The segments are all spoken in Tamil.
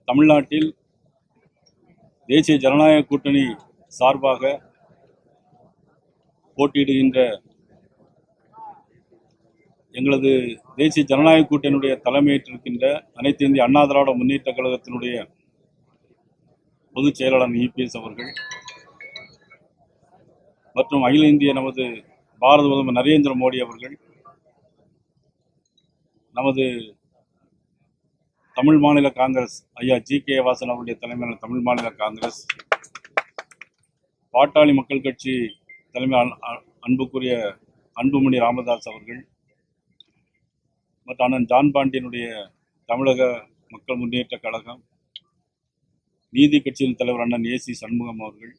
தமிழ்நாட்டில் தேசிய ஜனநாயக கூட்டணி சார்பாக போட்டியிடுகின்ற எங்களது தேசிய ஜனநாயக கூட்டணியுடைய தலைமையேற்றிருக்கின்ற அனைத்து இந்திய அண்ணா திராவிட முன்னேற்ற கழகத்தினுடைய பொதுச் செயலாளர் இபிஎஸ் அவர்கள் மற்றும் அகில இந்திய நமது பாரத பிரதமர் நரேந்திர மோடி அவர்கள், நமது தமிழ் மாநில காங்கிரஸ் ஐயா ஜி.கே. வாசன் அவருடைய தலைமையிலான தமிழ் மாநில காங்கிரஸ், பாட்டாளி மக்கள் கட்சி தலைமை அன்புக்குரிய அன்புமணி ராமதாஸ் அவர்கள் மற்றும் அண்ணன் ஜான் பாண்டியனுடைய தமிழக மக்கள் முன்னேற்ற கழகம், நீதி கட்சியின் தலைவர் அண்ணன் ஏசி சண்முகம் அவர்கள்,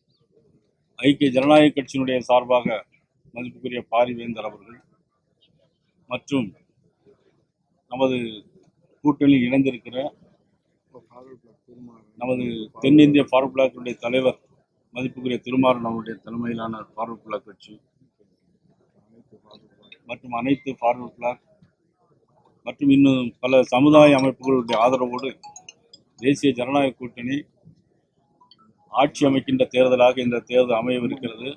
ஐக்கிய ஜனநாயக கட்சியினுடைய சார்பாக மதிப்புக்குரிய பாரிவேந்தர் அவர்கள் மற்றும் நமது கூட்டணியில் இணைந்திருக்கிற நமது தென்னிந்திய ஃபார்வர்ட் பிளாக்கினுடைய தலைவர் மதிப்புக்குரிய திருமாறன் அவருடைய தலைமையிலான ஃபார்வர்ட் பிளாக் கட்சி மற்றும் அனைத்து ஃபார்வர்ட் பிளாக் மற்றும் இன்னும் பல சமுதாய அமைப்புகளுடைய ஆதரவோடு தேசிய ஜனநாயக கூட்டணி ஆட்சி அமைக்கின்ற தேர்தலாக இந்த தேர்தல் அமையவிருக்கிறது.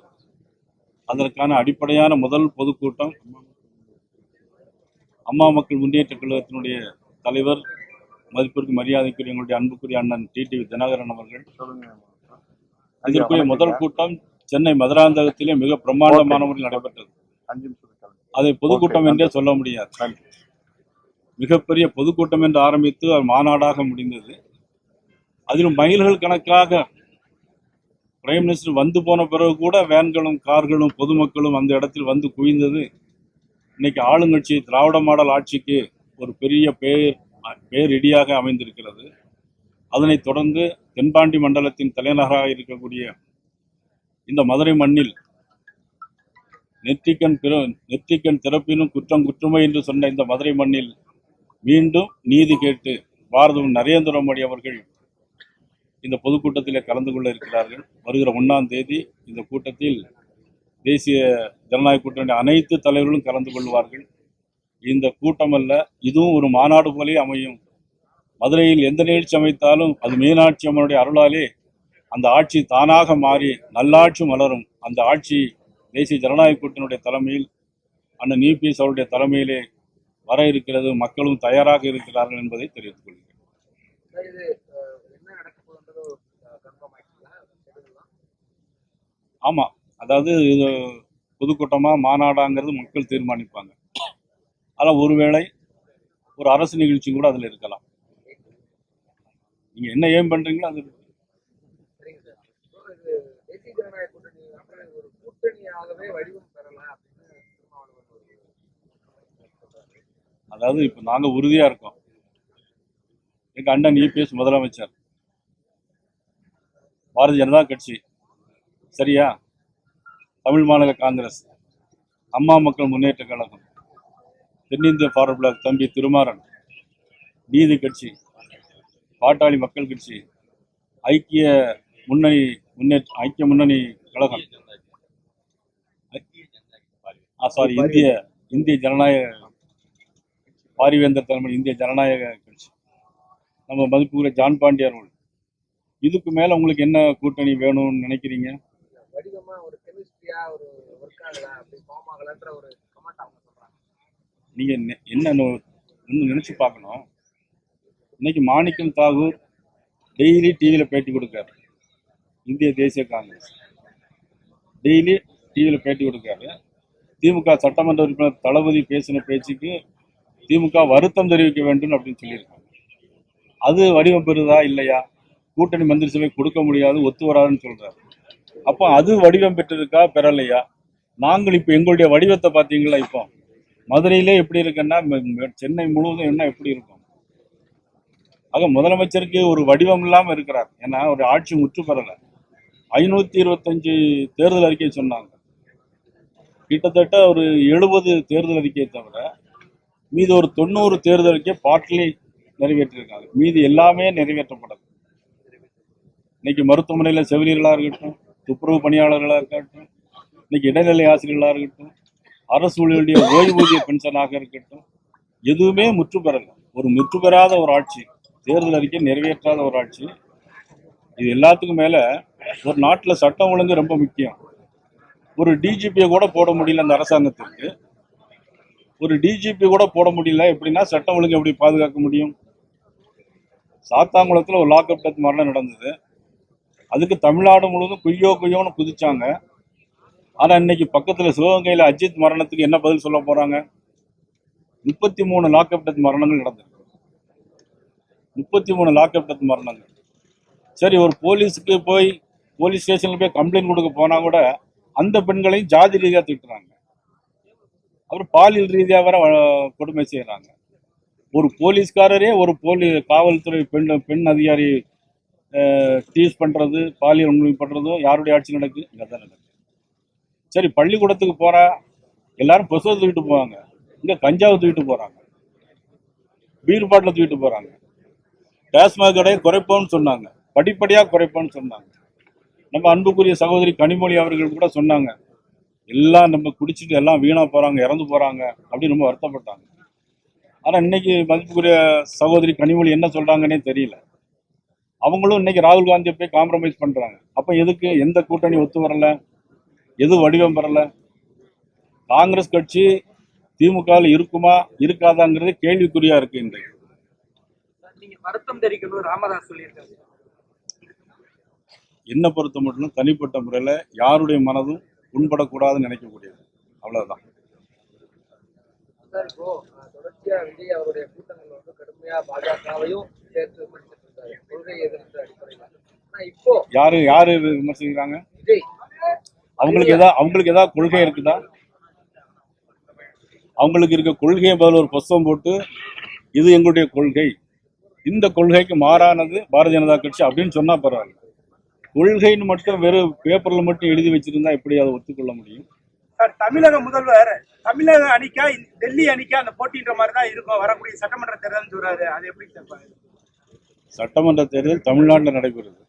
அதற்கான அடிப்படையான முதல் பொதுக்கூட்டம் அம்மா மக்கள் முன்னேற்ற கழகத்தினுடைய தலைவர் மதிப்பிற்கு மரியாதைக்குரிய எங்களுடைய அன்புக்குரிய அண்ணன் டிடிவி தினகரன் அவர்கள், இதற்குரிய முதல் கூட்டம் சென்னை மதுராந்தகத்திலே மிக பிரம்மாண்டமான முறையில் நடைபெற்றது. அதை பொதுக்கூட்டம் என்றே சொல்ல முடியாது, மிகப்பெரிய பொதுக்கூட்டம் என்று ஆரம்பித்து அது மாநாடாக முடிந்தது. அதிலும் மைல்கள் கணக்காக பிரைம் மினிஸ்டர் வந்து போன பிறகு கூட வேன்களும் கார்களும் பொதுமக்களும் அந்த இடத்தில் வந்து குவிந்தது இன்னைக்கு ஆளுங்கட்சி திராவிட மாடல் ஆட்சிக்கு ஒரு பெரிய பேரிடியாக அமைந்திருக்கிறது. அதனைத் தொடர்ந்து தென்பாண்டி மண்டலத்தின் தலைநகராக இருக்கக்கூடிய இந்த மதுரை மண்ணில் நெற்றிக்கண் திறப்பினும் குற்றம் குற்றமை என்று சொன்ன இந்த மதுரை மண்ணில் மீண்டும் நீதி கேட்டு பாரத நரேந்திர மோடி அவர்கள் இந்த பொதுக்கூட்டத்திலே கலந்து கொள்ள இருக்கிறார்கள். வருகிற 1ஆம் தேதி இந்த கூட்டத்தில் தேசிய ஜனநாயக கூட்டணி அனைத்து தலைவர்களும் கலந்து கொள்வார்கள். இந்த கூட்டம் அல்ல, இதுவும் ஒரு மாநாடு போலே அமையும். மதுரையில் எந்த நிகழ்ச்சி அமைத்தாலும் அது மீனாட்சி அம்மனுடைய அருளாலே அந்த ஆட்சி தானாக மாறி நல்லாட்சி மலரும். அந்த ஆட்சி தேசிய ஜனநாயக கூட்டணியுடைய தலைமையில் அண்ணன் இபிஎஸ் அவருடைய தலைமையிலே வர இருக்கிறது. மக்களும் தயாராக இருக்கிறார்கள் என்பதை தெரிவித்துக் கொள்கிறேன். ஆமா, அதாவது இது பொதுக்கூட்டமா மாநாடாங்கிறது மக்கள் தீர்மானிப்பாங்க. ஆனால் ஒருவேளை ஒரு அரசு நிகழ்ச்சி கூட அதுல இருக்கலாம். நீங்க என்ன ஏம் பண்றீங்களோ அது. அதாவது இப்ப நாங்க உறுதியா இருக்கோம். எங்க அண்ணன் இபிஎஸ் முதலமைச்சர், பாரதிய ஜனதா கட்சி, சரியா, தமிழ் மாநில காங்கிரஸ், அம்மா மக்கள் முன்னேற்ற கழகம், தென்னிந்திய ஃபார்வர்ட் பிளாக் தம்பி திருமாறன், நீதி கட்சி, பாட்டாளி மக்கள் கட்சி, ஐக்கிய முன்னணி கழகம், இந்திய ஜனநாயக பாரிவேந்தர் தலைமை இந்திய ஜனநாயக கட்சி, நம்ம மதிப்புக்குரிய ஜான் பாண்டியர்கள். இதுக்கு மேல உங்களுக்கு என்ன கூட்டணி வேணும்னு நினைக்கிறீங்க? நீங்க என்ன நினைச்சு பார்க்கணும். இன்னைக்கு மாணிக்கம் தாகூர் டெய்லி டிவியில பேட்டி கொடுக்காரு. இந்திய தேசிய காங்கிரஸ் டெய்லி டிவியில பேட்டி கொடுக்காரு. திமுக சட்டமன்ற உறுப்பினர் தளபதி பேசின பேச்சுக்கு திமுக வருத்தம் தெரிவிக்க வேண்டும் அப்படின்னு சொல்லியிருக்காங்க. அது வடிவம் பெறுதா இல்லையா? கூட்டணி மந்திரி சபை கொடுக்க முடியாது, ஒத்து வராதுன்னு சொல்றாரு. அப்போ அது வடிவம் பெற்றிருக்கா பெறலையா? நாங்கள் இப்போ எங்களுடைய வடிவத்தை பார்த்தீங்களா? இப்போ மதுரையிலே எப்படி இருக்குன்னா சென்னை முழுவதும் என்ன எப்படி இருக்கும்? ஆக முதலமைச்சருக்கு ஒரு வடிவம் இல்லாமல் இருக்கிறார். ஏன்னா ஒரு ஆட்சி முற்று பெறலை. 525 தேர்தல் அறிக்கை சொன்னாங்க. கிட்டத்தட்ட ஒரு 70 தேர்தல் அறிக்கையை தவிர மீது ஒரு 90 தேர்தல் அறிக்கை பாட்டிலே நிறைவேற்றிருக்காங்க. மீது எல்லாமே நிறைவேற்றப்படாது. இன்னைக்கு மருத்துவமனையில் செவிலியர்களாக இருக்கட்டும், துப்புரவு பணியாளர்களாக இருக்கட்டும், இன்னைக்கு இடைநிலை ஆசிரியர்களாக இருக்கட்டும், அரசு ஊழியர்களுடைய ஓய்வூதிய பென்ஷனாக இருக்கட்டும், எதுவுமே முற்று பெறல. ஒரு முற்று பெறாத ஒரு ஆட்சி. தேர்தல் அறிக்கை நிறைவேற்றாத ஒரு ஆட்சி. இது எல்லாத்துக்கும் மேல ஒரு நாட்டுல சட்டம் ஒழுங்கு ரொம்ப முக்கியம். ஒரு டிஜிபியை கூட போட முடியல அந்த அரசாங்கத்திற்கு. ஒரு டிஜிபி கூட போட முடியல. எப்படின்னா சட்டம் ஒழுங்கு எப்படி பாதுகாக்க முடியும்? சாத்தாங்குளத்துல ஒரு லாக்அப் டெத் மரணம் நடந்தது. அதுக்கு தமிழ்நாடு முழுவதும் குய்யோன்னு குதிச்சாங்க. ஆனா இன்னைக்கு பக்கத்துல சிவகங்கையில அஜித் மரணத்துக்கு என்ன பதில் சொல்ல போறாங்க? 33 லாக்அப் டெத் மரணங்கள் நடந்தது. 33 லாக்அப் டெத் மரணங்கள். சரி, ஒரு போலீஸுக்கு போய் போலீஸ் ஸ்டேஷன்ல போய் கம்ப்ளைண்ட் கொடுக்க போனா கூட அந்த பெண்களையும் ஜாதி ரீதியா திட்டுறாங்க. அப்புறம் பாலியல் ரீதியா வர கொடுமை செய்யறாங்க. ஒரு போலீஸ்காரரே ஒரு காவல்துறை பெண் அதிகாரி டீஸ் பண்றது, பாலியல் வன்முறை பண்றதும் யாருடைய ஆட்சி நடக்கு? இங்கதான் நடக்கு. சரி, பள்ளிக்கூடத்துக்கு போறா எல்லாரும் பசுவை தூக்கிட்டு போவாங்க. இங்க கஞ்சாவை தூக்கிட்டு போறாங்க, பீர் பாட்டில தூக்கிட்டு போறாங்க. டாஸ்மாக் கடையை குறைப்போம்னு சொன்னாங்க, படிப்படியா குறைப்போம்னு சொன்னாங்க. நம்ம அன்புக்குரிய சகோதரி கனிமொழி அவர்கள் கூட சொன்னாங்க, எல்லாம் நம்ம குடிச்சிட்டு எல்லாம் வீணா போறாங்க, இறந்து போறாங்க அப்படின்னு ரொம்ப வருத்தப்பட்டாங்க. ஆனா இன்னைக்கு மதிப்புக்குரிய சகோதரி கனிமொழி என்ன சொல்றாங்கன்னே தெரியல. அவங்களும் இன்னைக்கு ராகுல் காந்தியை போய் காம்ப்ரமைஸ் பண்றாங்க. அப்ப எதுக்கு? எந்த கூட்டணி ஒத்து வரல, எது வடிவம் பெறல? காங்கிரஸ் கட்சி திமுக இருக்குமா இருக்காதாங்கிறது கேள்விக்குறியா இருக்கு. இன்றைக்கு நீங்க வருத்தம் தெரிவிக்கணும் ராமதாஸ் சொல்லியிருக்காரு. என்ன பொறுத்த மட்டும் தனிப்பட்ட முறையில யாருடைய மனதும் புண்படக்கூடாதுன்னு நினைக்கக்கூடியது, அவ்வளவுதான். இப்போ தொடர்ச்சியா விஜய் அவருடைய கூட்டங்கள் வந்து கடுமையா பாஜகவையும் சேர்த்து விமர்சிட்டு இருக்காரு, கொள்கை எதிர்ப்பு அடிப்படையில். ஆனா இப்போ யாரு விமர்சிக்கிறாங்க? விஜய் அவங்களுக்கு ஏதாவது கொள்கை இருக்குதா? அவங்களுக்கு இருக்க கொள்கையை பதில் ஒரு புஸ்தகம் போட்டு இது எங்களுடைய கொள்கை, இந்த கொள்கைக்கு மாறானது பாரதிய ஜனதா கட்சி அப்படின்னு சொன்னா பரவாயில்ல. கொள்கைன்னு மட்டும் வெறும் பேப்பர்ல மட்டும் எழுதி வச்சிருந்தா எப்படி அதை ஒத்துக்கொள்ள முடியும்? சார், தமிழக முதல்வர் தமிழக அணிக்கா டெல்லி அணிக்கா அந்த போட்டின்ற மாதிரி தான் இருக்கும் வரக்கூடிய சட்டமன்ற தேர்தல் சொல்றாரு. அது எப்படி சார்? சட்டமன்ற தேர்தல் தமிழ்நாட்டில் நடைபெறுது.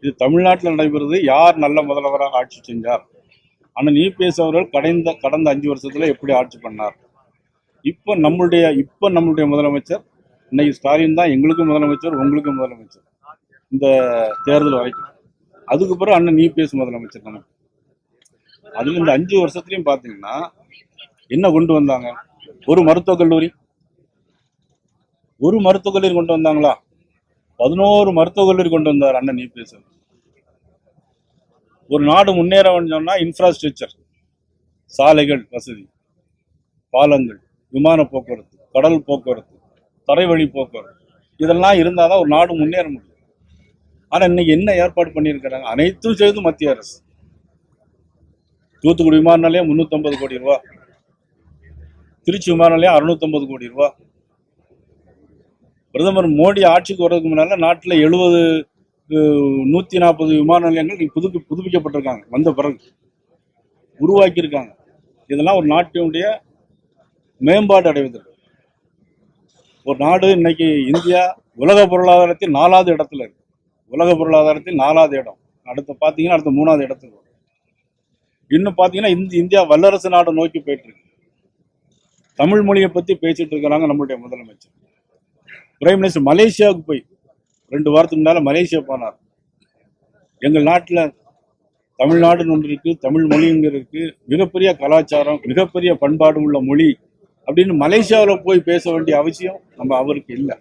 இது தமிழ்நாட்டில் நடைபெறுது. யார் நல்ல முதல்வராக ஆட்சி செஞ்சார்? ஆனால் இபிஎஸ் அவர்கள் கடந்த 5 வருஷத்துல எப்படி ஆட்சி பண்ணார்? இப்ப நம்மளுடைய முதலமைச்சர் இன்னைக்கு ஸ்டாலின் தான் எங்களுக்கும் முதலமைச்சர், உங்களுக்கும் முதலமைச்சர் இந்த தேர்தல் வரைக்கும். அதுக்கு பிறகு அண்ணன் இபிஎஸ் முதலமைச்சர். நமக்கு அதுல இந்த 5 வருஷத்துலயும் பாத்தீங்கன்னா என்ன கொண்டு வந்தாங்க? ஒரு மருத்துவக் கல்லூரி கொண்டு வந்தாங்களா? 11 மருத்துவக் கல்லூரி கொண்டு வந்தார் அண்ணன் இபிஎஸ். ஒரு நாடு முன்னேற சொன்னா இன்ஃப்ராஸ்ட்ரக்சர், சாலைகள் வசதி, பாலங்கள், விமான போக்குவரத்து, கடல் போக்குவரத்து, தரைவழி போக்குவரத்து, இதெல்லாம் இருந்தாதான் ஒரு நாடு முன்னேற முடியும். ஆனா இன்னைக்கு என்ன ஏற்பாடு பண்ணியிருக்கிறாங்க? அனைத்தும் செய்து மத்திய அரசு. தூத்துக்குடி விமான நிலையம் 350 கோடி ரூபாய், திருச்சி விமான நிலையம் 650 கோடி ரூபாய். பிரதமர் மோடி ஆட்சிக்கு வர்றதுக்கு முன்னால நாட்டில் 140 விமான நிலையங்கள் புதுப்பிக்கப்பட்டிருக்காங்க. வந்த பிறகு உருவாக்கி இருக்காங்க. இதெல்லாம் ஒரு நாட்டினுடைய மேம்பாடு அடைவதற்கு. ஒரு நாடு இன்னைக்கு இந்தியா உலக பொருளாதாரத்தில் 4வது இடத்துல இருக்கு. உலக பொருளாதாரத்தில் 4வது இடம். அடுத்து 3வது இடத்துக்கு. இன்னும் பாத்தீங்கன்னா இந்தியா வல்லரசு நாடு நோக்கி போயிட்டு இருக்கு. தமிழ் மொழியை பத்தி பேசிட்டு இருக்கிறாங்க நம்மளுடைய முதலமைச்சர். பிரைம் மினிஸ்டர் மலேசியாவுக்கு போய் 2 வாரத்துக்கு முன்னால மலேசியா போனார். எங்கள் நாட்டில் தமிழ்நாடுன்னு ஒன்று இருக்கு, தமிழ் மொழிங்கிறதுக்கு மிகப்பெரிய கலாச்சாரம், மிகப்பெரிய பண்பாடு உள்ள மொழி அப்படின்னு மலேசியாவில் போய் பேச வேண்டிய அவசியம் அவருக்கு இல்லை.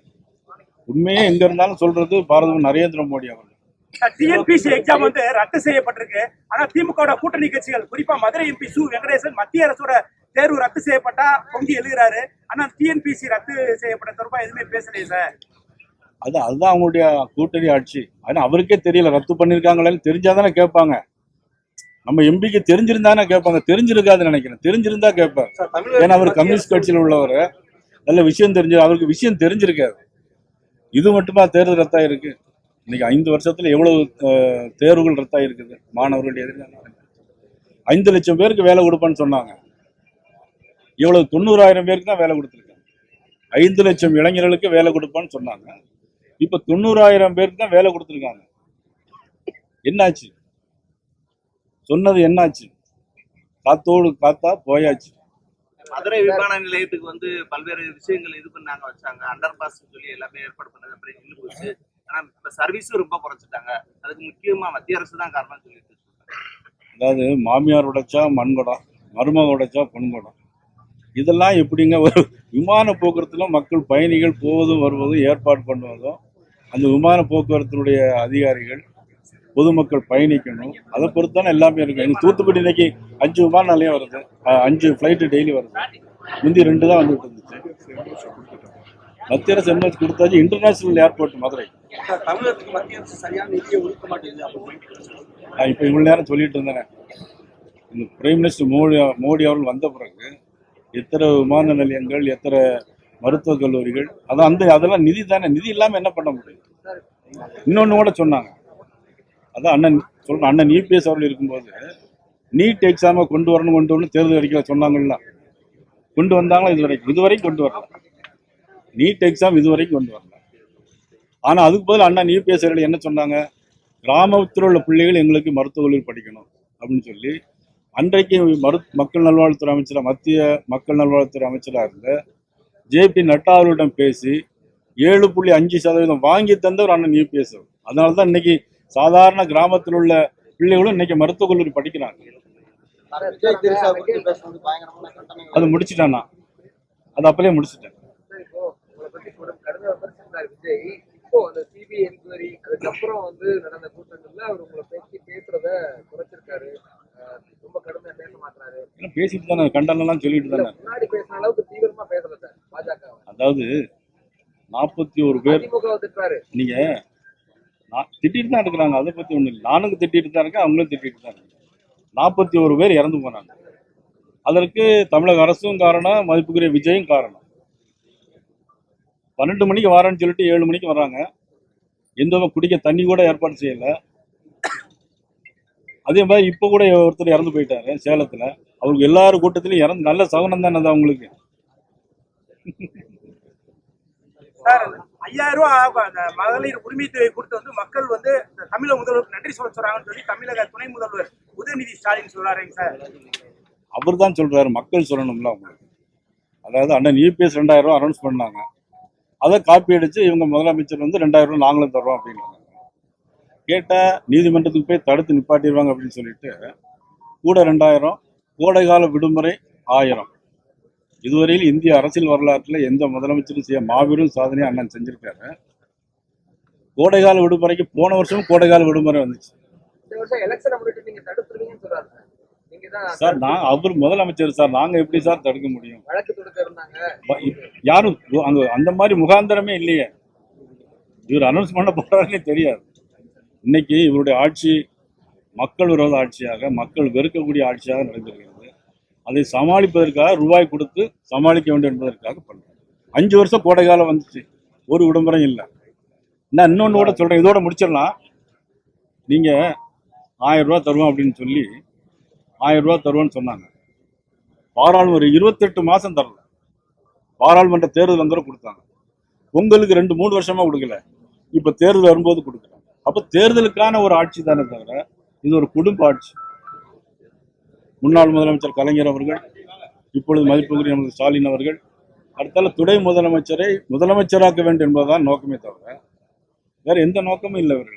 உண்மையே எங்க இருந்தாலும் சொல்றது பாரத நரேந்திர மோடி அவர்கள். டிஎன்பிசி எக்ஸாம் வந்து ரத்து செய்யப்பட்டிருக்கு. ஆனா திமுக கூட்டணி கட்சிகள், குறிப்பா மதுரை எம்பி சு வெங்கடேசன் மத்திய அரசோட தேர்வு ரத்து செய்யப்பட்டா பொங்கி எழுதுறாரு. ஆனா டிஎன்பிசி ரத்து செய்யப்பட்ட தொடர்பா எதுவுமே பேசலையே சார். அதுதான் அவங்களுடைய கூட்டணி ஆட்சி. ஆனா அவருக்கே தெரியல ரத்து பண்ணிருக்காங்களேன்னு. தெரிஞ்சாதானே கேட்பாங்க. நம்ம எம்பிக்கு தெரிஞ்சிருந்தானே கேட்பாங்க. தெரிஞ்சிருக்காதுன்னு நினைக்கிறேன். தெரிஞ்சிருந்தா கேட்பார். ஏன்னா அவர் கம்யூனிஸ்ட் கட்சியில் உள்ளவர், நல்ல விஷயம் அவருக்கு விஷயம் தெரிஞ்சிருக்காது. இது மட்டுமா தேர்தல் ரத்தாயிருக்கு? இன்னைக்கு 5 வருஷத்துல எவ்வளவு தேர்வுகள் ரத்தாயிருக்குது? மாணவர்களுடைய எதிர்காலம். 5 லட்சம் பேருக்கு வேலை கொடுப்பேன்னு சொன்னாங்க. இவ்வளவு 90,000 பேருக்கு தான் வேலை கொடுத்துருக்காங்க. 5 லட்சம் இளைஞர்களுக்கு வேலை கொடுப்பேன்னு சொன்னாங்க. இப்ப 90,000 பேருக்கு தான் வேலை கொடுத்துருக்காங்க. என்னாச்சு? சொன்னது என்னாச்சு? காத்தோடு காத்தா போயாச்சு. மதுரை விமான நிலையத்துக்கு வந்து பல்வேறு விஷயங்கள் இது பண்ணாங்க, வச்சாங்க. அண்டர் பாஸ் சொல்லி எல்லாமே ஏற்பாடு பண்ணது அப்புறம் நின்று போச்சு. ஆனா இப்ப சர்வீஸும் ரொம்ப குறைச்சிட்டாங்க. அதுக்கு முக்கியமா மத்திய அரசு தான் காரணம் சொல்லிட்டு இருக்காங்க. அதாவது மாமியார் உடைச்சா மண்குடம், மருமக உடைச்சா பொன்குடம். இதெல்லாம் எப்படிங்க ஒரு விமான போக்குவரத்துல மக்கள் பயணிகள் போவதும் வருவதும் ஏற்பாடு பண்ணுவதும் அந்த விமான போக்குவரத்தினுடைய அதிகாரிகள் பொதுமக்கள் பயணிக்கணும். அதை பொறுத்து தானே எல்லாமே இருக்கும். எங்க தூத்துக்குடி இன்னைக்கு 5 விமான நிலையம் வருது, 5 ஃப்ளைட்டு டெய்லி வருது. முந்தி 2 தான் வந்துட்டு இருந்துச்சு. மத்திய அரசு என்ன கொடுத்தாச்சு, இன்டர்நேஷனல் ஏர்போர்ட் மதுரை. தமிழகத்துக்கு மத்திய அரசு சரியான நிதியை ஒதுக்க மாட்டேங்குது. நான் இப்போ இவ்வளவு நேரம் சொல்லிட்டு இருந்தேன். இந்த பிரைம் மினிஸ்டர் மோடி அவர்கள் வந்த பிறகு எத்தனை விமான நிலையங்கள், எத்தனை மருத்துவக் கல்லூரிகள், அதெல்லாம் நிதி தானே. நிதி இல்லாமல் என்ன பண்ண முடியும்? இன்னொன்று கூட சொன்னாங்க, அதான் அண்ணன் இபிஎஸ் அவர்கள் இருக்கும்போது நீட் எக்ஸாமை கொண்டு வரணும் தேர்தல் அறிக்கையில் சொன்னாங்கல்ல. கொண்டு வந்தாங்களா? இதுவரைக்கும் கொண்டு வரல. நீட் எக்ஸாம் இதுவரைக்கும் கொண்டு வரல. ஆனால் அதுக்கு பதில் அண்ணன் இபிஎஸ் அவர்கள் என்ன சொன்னாங்க, கிராமத்தில் உள்ள பிள்ளைகள் எங்களுக்கு மருத்துவக் கல்லூரி படிக்கணும் அப்படின்னு சொல்லி அன்றைக்கு மக்கள் நல்வாழ்வுத்துறை அமைச்சராக, மத்திய மக்கள் நல்வாழ்வுத்துறை அமைச்சராக இருந்த ஜேபி நட்டா அவர்களிடம் பேசி 7.5% வாங்கி தந்தவர் அண்ணன் யூபிஎஸ். அதனால தான் இன்னைக்கு சாதாரண கிராமத்தில் உள்ள பிள்ளைகளும் இன்னைக்கு மருத்துவக் கல்லூரி படிக்கிறாங்க. அது முடிச்சுட்டானா? அது அப்பலே முடிச்சுட்டேன். இப்போ உங்களை பத்தி கடுமையா விமர்சித்தார் விஜய். இப்போ அந்த சிபிஐ என்கொயரி அதுக்கப்புறம் நடந்த கூட்டங்கள்ல அவர் உங்களை பத்தி பேசுறத குறைச்சிருக்காரு. ரொம்ப கடுமையா பேச மாட்டாரு. பேசிட்டு தானே, கண்டனம்லாம் சொல்லிட்டு தானே. முன்னாடி பேசுற அளவுக்கு தீவிரமா பேசல சார் பாஜக. அதாவது 41 பேர் திமுக திட்டுறாரு. நீங்க திட்டிட்டு தான் இருக்கிறாங்க. அதை பத்தி ஒண்ணு இல்லை. நானும் திட்டிட்டு தான் இருக்கேன், அவங்களும் திட்டிட்டு தான் இருக்காங்க. 41 பேர் இறந்து போனாங்க. அதற்கு தமிழக அரசும் காரணம், மதிப்புக்குரிய விஜயும் காரணம். 12 மணிக்கு வரேன்னு சொல்லிட்டு 7 மணிக்கு வர்றாங்க. எந்த குடிக்க தண்ணி கூட ஏற்பாடு செய்யல. அதே மாதிரி இப்ப கூட ஒருத்தர் இறந்து போயிட்டாரு சேலத்துல. அவருக்கு எல்லாரும் கூட்டத்திலும் இறந்து, நல்ல சகுனம் தானே அது அவங்களுக்கு. சார் 5000 ரூபாய் அந்த மகளிர் உரிமை தொகை கொடுத்து மக்கள் தமிழக முதல்வருக்கு நன்றி சொல்றாங்கன்னு சொல்லி தமிழக துணை முதல்வர் உதயநிதி ஸ்டாலின் சொல்றாருங்க சார். அவர் தான் சொல்றாரு, மக்கள் சொல்லணும்ல அவங்களுக்கு. அதாவது அண்ணன் இபிஎஸ் 2000 ரூபாய் அனௌன்ஸ் பண்ணாங்க. அதை காப்பி அடிச்சு இவங்க முதலமைச்சர் 2000 ரூபாய் நாங்களும் தர்றோம் அப்படின்னு கேட்டா நீதிமன்றத்துக்கு போய் தடுத்து நிப்பாட்டிடுவாங்க அப்படின்னு சொல்லிட்டு கூட 2000, கோடைகால விடுமுறை 1000. இதுவரையில் இந்திய அரசியல் வரலாற்றில் எந்த முதலமைச்சரும் செய்ய மாபெரும் சாதனையை அண்ணன் செஞ்சிருக்காரு. கோடைகால விடுமுறைக்கு போன வருஷமும் கோடைகால விடுமுறை வந்துச்சு சார். அவர் முதலமைச்சர் சார், நாங்க எப்படி சார் தடுக்க முடியும்? யாரும் அங்க அந்த மாதிரி முகாந்திரமே இல்லையே. இவர் அனௌன்ஸ் பண்ண போறாருன்னே தெரியாது. இன்னைக்கு இவருடைய ஆட்சி மக்கள் விரோத ஆட்சியாக, மக்கள் வெறுக்கக்கூடிய ஆட்சியாக நடந்திருக்கிறது. அதை சமாளிப்பதற்காக ரூபாய் கொடுத்து சமாளிக்க வேண்டும் என்பதற்காக பண்றாங்க. 5 வருஷம் கோடைகாலம் வந்துச்சு, ஒரு விடுமுறை இல்லை. நான் இன்னொன்று கூட சொல்றேன், இதோட முடிச்சிடலாம். நீங்க 1000 ரூபாய் தருவோம் அப்படின்னு சொல்லி 1000 ரூபாய் தருவோம்னு சொன்னாங்க. பாராளுமன்ற 28 மாசம் தரல. பாராளுமன்ற தேர்தல் வந்தவரை கொடுத்தாங்க. உங்களுக்கு 2-3 வருஷமா கொடுக்கல. இப்ப தேர்தல் வரும்போது கொடுக்குறாங்க. அப்ப தேர்தலுக்கான ஒரு ஆட்சி தானே தவிர இது ஒரு குடும்ப ஆட்சி. முன்னாள் முதலமைச்சர் கலைஞர் அவர்கள், இப்பொழுது மதிப்புக்குரிய நமது ஸ்டாலின் அவர்கள், அடுத்தால துணை முதலமைச்சரை முதலமைச்சராக்க வேண்டும் என்பதுதான் நோக்கமே தவிர வேற எந்த நோக்கமும் இல்லை இவர்கள்.